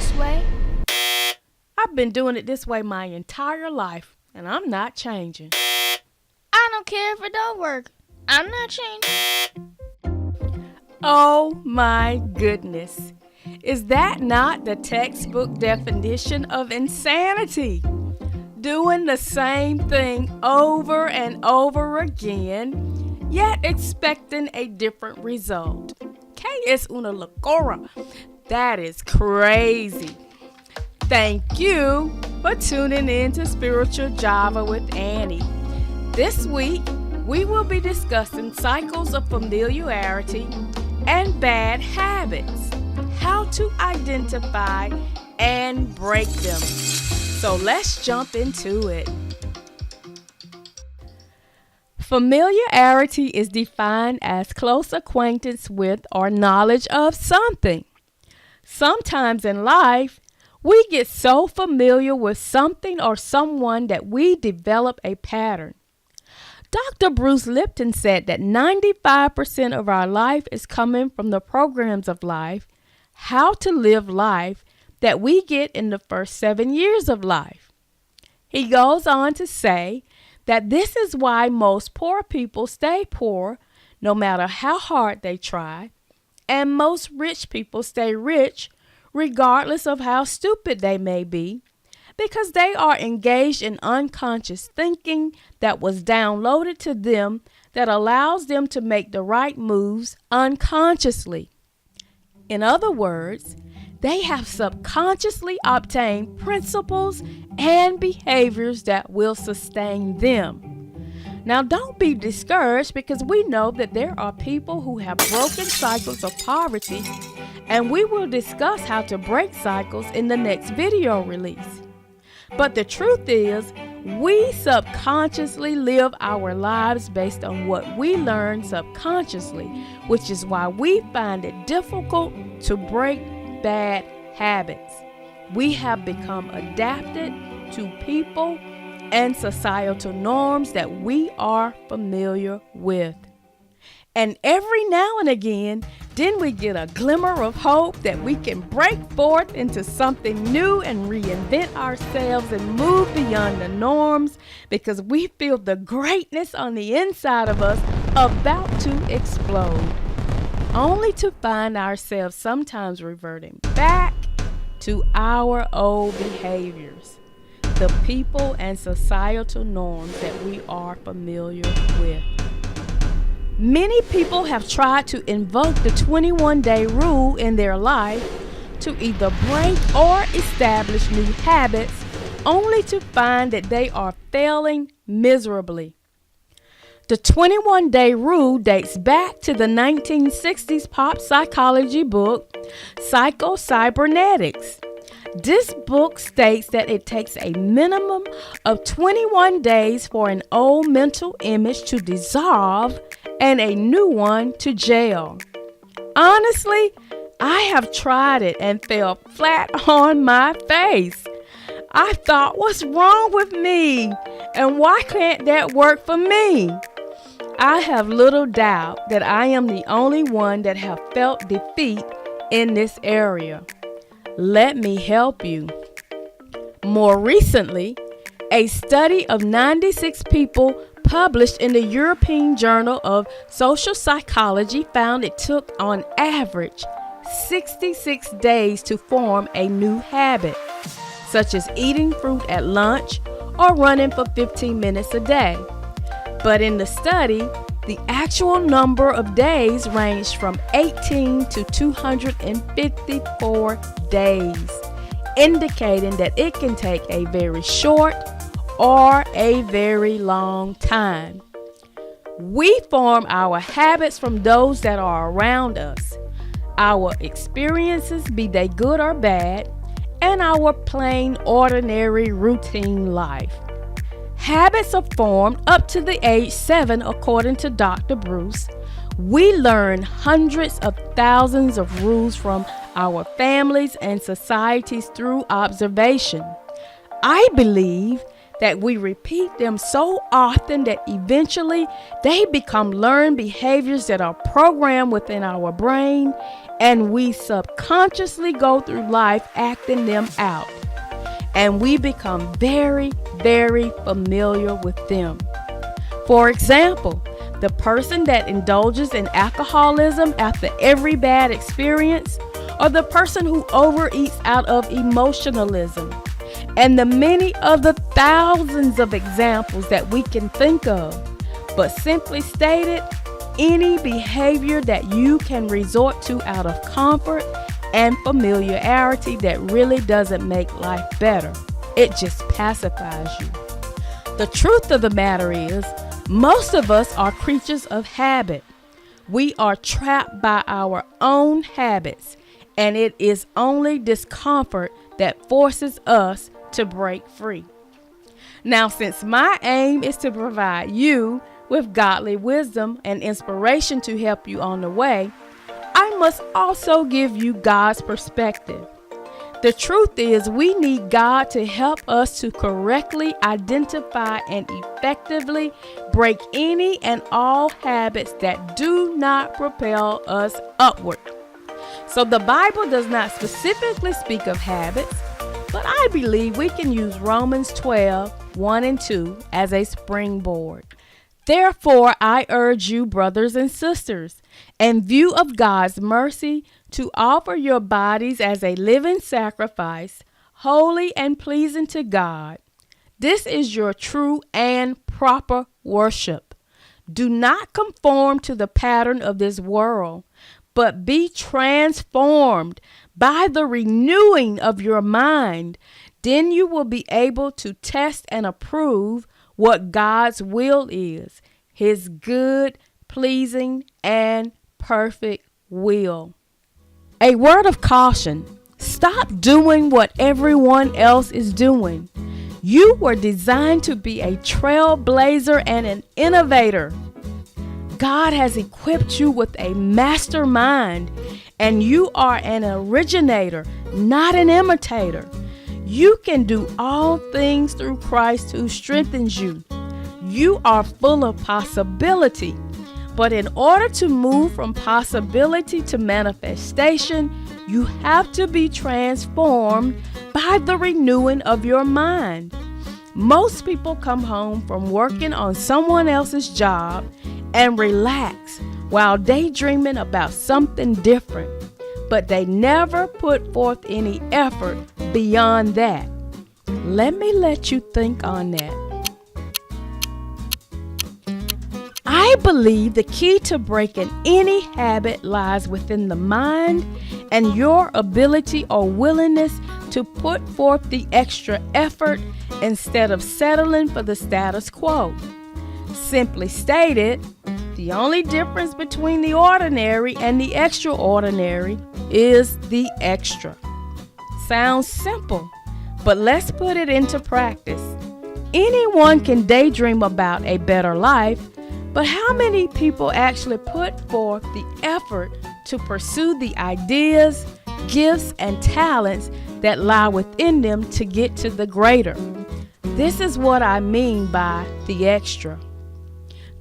this way. I've been doing it this way my entire life, and I'm not changing. I don't care if it don't work. I'm not changing. Oh my goodness. Is that not the textbook definition of insanity? Doing the same thing over and over again, yet expecting a different result. Que es una locura? That is crazy. Thank you for tuning in to Spiritual Java with Annie. This week, we will be discussing cycles of familiarity and bad habits, how to identify and break them. So let's jump into it. Familiarity is defined as close acquaintance with or knowledge of something. Sometimes in life, we get so familiar with something or someone that we develop a pattern. Dr. Bruce Lipton said that 95% of our life is coming from the programs of life, how to live life, that we get in the first 7 years of life. He goes on to say that this is why most poor people stay poor, no matter how hard they try, and most rich people stay rich, regardless of how stupid they may be, because they are engaged in unconscious thinking that was downloaded to them that allows them to make the right moves unconsciously. In other words, they have subconsciously obtained principles and behaviors that will sustain them. Now, don't be discouraged, because we know that there are people who have broken cycles of poverty, and we will discuss how to break cycles in the next video release. But the truth is, we subconsciously live our lives based on what we learn subconsciously, which is why we find it difficult to break bad habits. We have become adapted to people and societal norms that we are familiar with. And every now and again, then we get a glimmer of hope that we can break forth into something new and reinvent ourselves and move beyond the norms, because we feel the greatness on the inside of us about to explode, only to find ourselves sometimes reverting back to our old behaviors, the people and societal norms that we are familiar with. Many people have tried to invoke the 21-day rule in their life to either break or establish new habits, only to find that they are failing miserably. The 21-day rule dates back to the 1960s pop psychology book, Psycho-Cybernetics. This book states that it takes a minimum of 21 days for an old mental image to dissolve and a new one to gel. Honestly, I have tried it and fell flat on my face. I thought, what's wrong with me? And why can't that work for me? I have little doubt that I am the only one that have felt defeat in this area. Let me help you. More recently, a study of 96 people published in the European Journal of Social Psychology found it took on average 66 days to form a new habit, such as eating fruit at lunch or running for 15 minutes a day. But in the study, the actual number of days ranged from 18 to 254 days, indicating that it can take a very short or a very long time. We form our habits from those that are around us, our experiences, be they good or bad, and our plain, ordinary, routine life. Habits are formed up to the age 7, according to Dr. Bruce. We learn hundreds of thousands of rules from our families and societies through observation. I believe that we repeat them so often that eventually they become learned behaviors that are programmed within our brain and we subconsciously go through life acting them out. And we become very, very familiar with them. For example, the person that indulges in alcoholism after every bad experience, or the person who overeats out of emotionalism, and the many other thousands of examples that we can think of. But simply stated, any behavior that you can resort to out of comfort and familiarity that really doesn't make life better. It just pacifies you. The truth of the matter is, most of us are creatures of habit. We are trapped by our own habits, and it is only discomfort that forces us to break free. Now, since my aim is to provide you with godly wisdom and inspiration to help you on the way, I must also give you God's perspective. The truth is, we need God to help us to correctly identify and effectively break any and all habits that do not propel us upward. So the Bible does not specifically speak of habits, but I believe we can use Romans 12:1 and 2 as a springboard. Therefore, I urge you, brothers and sisters, in view of God's mercy, to offer your bodies as a living sacrifice, holy and pleasing to God. This is your true and proper worship. Do not conform to the pattern of this world, but be transformed by the renewing of your mind. Then you will be able to test and approve what God's will is, his good, pleasing, and perfect will. A word of caution: stop doing what everyone else is doing. You were designed to be a trailblazer and an innovator. God has equipped you with a mastermind, and you are an originator, not an imitator. You can do all things through Christ who strengthens you. You are full of possibility. But in order to move from possibility to manifestation, you have to be transformed by the renewing of your mind. Most people come home from working on someone else's job and relax while daydreaming about something different, but they never put forth any effort beyond that. Let me let you think on that. I believe the key to breaking any habit lies within the mind and your ability or willingness to put forth the extra effort instead of settling for the status quo. Simply stated, the only difference between the ordinary and the extraordinary is the extra. Sounds simple, but let's put it into practice. Anyone can daydream about a better life, but how many people actually put forth the effort to pursue the ideas, gifts, and talents that lie within them to get to the greater? This is what I mean by the extra.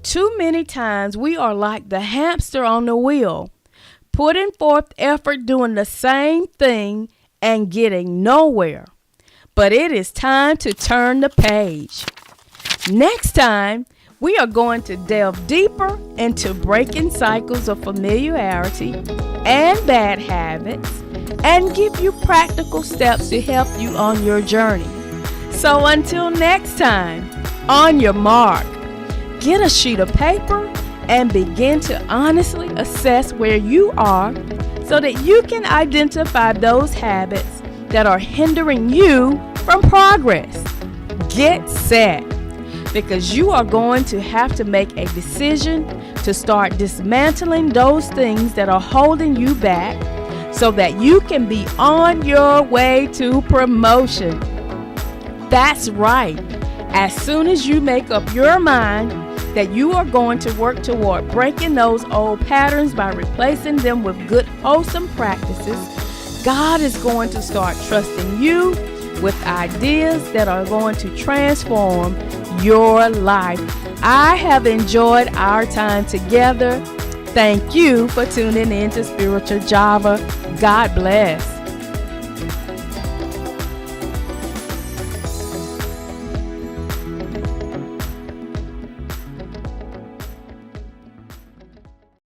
Too many times we are like the hamster on the wheel, putting forth effort doing the same thing and getting nowhere. But it is time to turn the page. Next time, we are going to delve deeper into breaking cycles of familiarity and bad habits and give you practical steps to help you on your journey. So until next time, on your mark, get a sheet of paper and begin to honestly assess where you are so that you can identify those habits that are hindering you from progress. Get set, because you are going to have to make a decision to start dismantling those things that are holding you back so that you can be on your way to promotion. That's right. As soon as you make up your mind that you are going to work toward breaking those old patterns by replacing them with good, wholesome practices, God is going to start trusting you with ideas that are going to transform your life. I have enjoyed our time together. Thank you for tuning in to Spiritual Java. God bless.